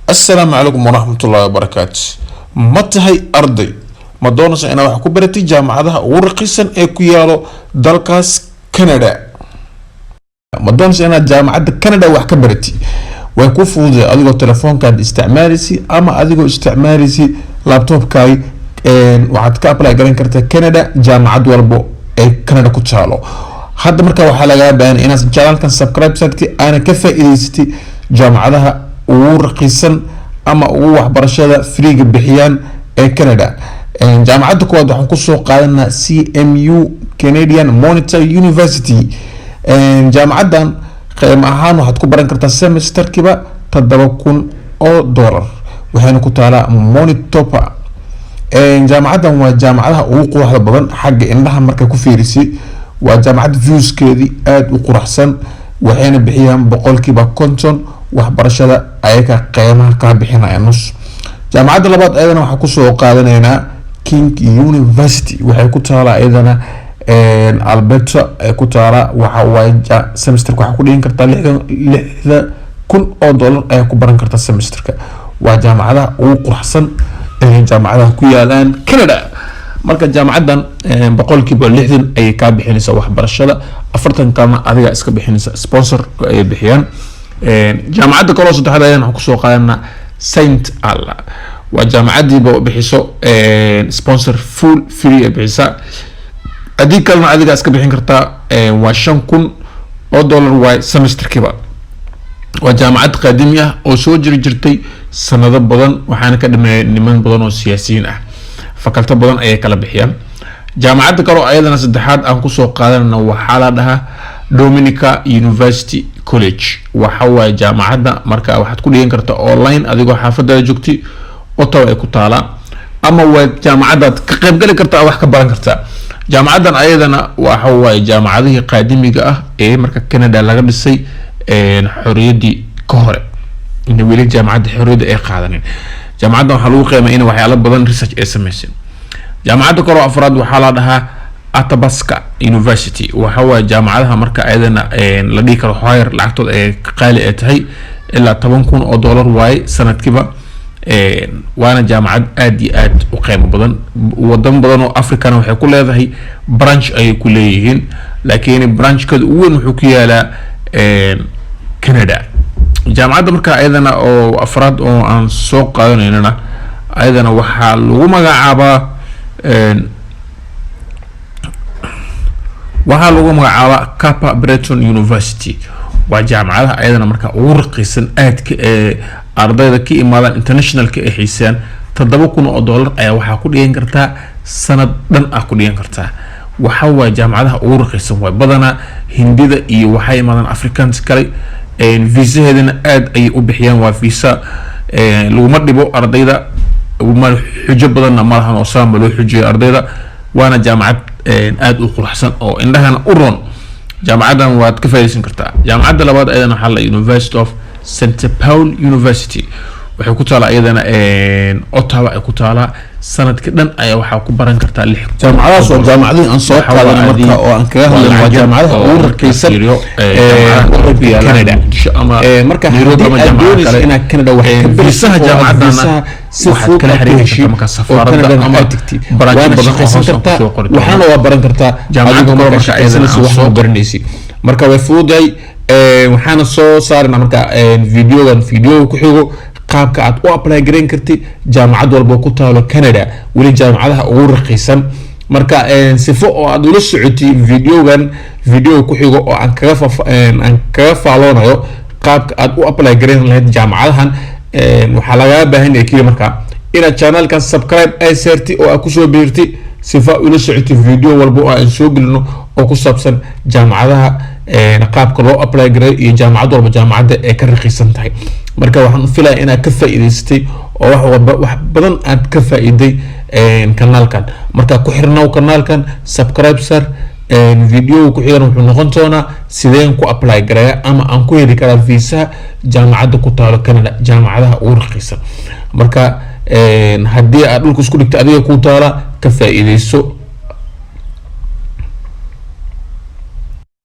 السلام عليكم ورحمة الله وبركاته. متهي أرضي ما دونس أنا وحكو برتي جامعة ورقيسا إيكويالو دالكاس كندا. ما دونس أنا جامعة كندا وحكو برتي ويكو فوضي أديكو تلفون كان استعماليسي أما أديكو استعماليسي لابتوب كاي waxaad ka apply garan kartaa Canada jaamacad walbo ee Canada ku taalo hadda marka waxa laga baahan inaad channelkan subscribe sagti ana ka faa'iideysatay jaamacadaha ugu raqiisan ama ugu waxbarashada free bixiyaan ee Canada jaamacadda koowaad waxaan ku soo qaadanaa CMU Canadian Monitor University jaamacadan qiimo ahaan waxaad ku baran kartaa semesterkiiba $7,000 waxayna ku taalaa Manitoba jaamacadan waa jaamacadaha ugu quruxda badan xagga indhaha marka ku fiirisay waa jaamacad viewskeedii aad u quruxsan waxayna bixiyaan boqolkiiba 50 waxbarashada ayaga qiimaha ka bixinaya nus jaamacadda labaad ayadana waxa ku soo qaadanaynaa King University waxay ku taalaa ayadana Alberta ay ku taalaa waxa way semesterka waxa ku dhigan kartaa $6,000 ay ku baran kartaa semesterka waa jaamacadaha ugu quruxsan jaamacadaha ku yaalaan Canada marka jaamacadan boqolkiiba 60 ay ka bixinaysa waxbarashada 40 kana adiga iska bixinaysa sponsor ay bixiyaan jaamacadda kale oo saddexaad ayaan ku soo qaadanaa Saint Alla waa jaamacadii bixiso sponsor full free bixisa adii kalena adiga iska bixin kartaa waa $5,000 way semesterkiiba waa jaamacad qadiimi ah oo soo jirtay sanado badan waxaana ka dhameeyay niman badan oo siyaasiyiin ah fakalta badan ay kala bixiyaan jaamacadda kale oo ayadana saddexaad aan ku soo qaadanayna waxa la dhahaa Dominica University College waxa waa jaamacadda marka waxaad ku dhigan kartaa online adigoo xaafadda joogtay Ottawa ay ku taala ama waa jaamacadaad ka qayb gali kartaa wax ka baran kartaa jaamacaddan ayadana waxa waa jaamacadaha qadiimiga ah ee marka Canada laga dhisay xorriyadii ka hore in weli jaamacadda xorriyada ay qaadanin jaamacadda waxa lagu qiimeeyay in waxyaalo badan research ay sameeyeen jaamacadda kale oo afraad waxa la dhahaa Athabasca University waxa waa jaamacadaha marka ayadana la dhigi karo higher lacagtooda ay qaali ay tahay ilaa $10,000 waay sanadkiiba waana jaamacad aad iyo aad u qiimo badan wadan badan oo Afrikana waxay ku leedahay branch ay ku leeyihiin laakiin branchkooda ugu weyn wuxuu ku yaalaa Canada jaamacadda marka ayadana oo afraad oo aan soo qaadanayna ayadana waxa lagu magacaabaa Capa Breton University waa jaamacadaha ayadana marka ugu raqiisan aadka ardayda ka imaadaan internationalka ay xiisaan $7,000 ayaa waxa ku dhigan kartaa sanad dhan ah ku dhigan kartaa waxa waa jaamacadaha ugu raqiisan way badana Hindida iyo waxa imaadaan Afrikaans kale viisaheedana aad ay u bixiyaan waa viisa lagu ma dhibo ardayda uma xujo badan ma lahan oo saam loo xujiyo ardayda waana jaamacad aad u quruxsan oo indhahana u roon jaamacadan waad ka faa'iideysan kartaa jaamacadda labaad ayadana waxa la University of St Paul University waxay ku taala ayadana Ottawa ay ku taala sanadka dhan ayaa waxa ku baran kartaa 6 jaamacadaas oo jaamacadii aan soo qaadanay marka oo aan kaga hadlayno waa jaamacadaha ugu raqiisan Canada ama marka Nairobi kale ina Canada wax ka bixisaha jaamacadana si fudud kala xiriirka marka safaarada ama branch badan oo soo qortay waxaana waa baran kartaa jaamacadda marka ayadana wax baranaysi marka way fududay waxaana soo saarnaa marka video ku xigo qaabka aad u apply garan kartid jaamacad walba ku taalo Canada wali jaamacadaha ugu raqiisan marka sifo oo aad ula socotay video ku xigo oo aan kaga faaloonayo qaabka aad u apply garan lahayd jaamacadahan waxa laga baahan yahay marka inaad channelkan subscribe ay saarti oo aad ku soo biirtay sifo ula socotay video walba oo aan soo gelino oo ku saabsan jaamacadaha qaabka loo apply garay iyo jaamacad walba jaamacadda ay ka raqiisan tahay marka waxaan filayaa inaad ka faa'iideysatay oo wax badan aad ka faa'iiday kanaalkan marka ku xirnaaw kanaalkan subscribe sar video ku xiran wuxuu noqon doonaa sideen ku apply garay ama aan ku heli karaa visa jaamacadda ku taalo Canada jaamacadaha ugu raqiisan marka haddii aad dhulka isku dhigto adiga ku taala ka faa'iideyso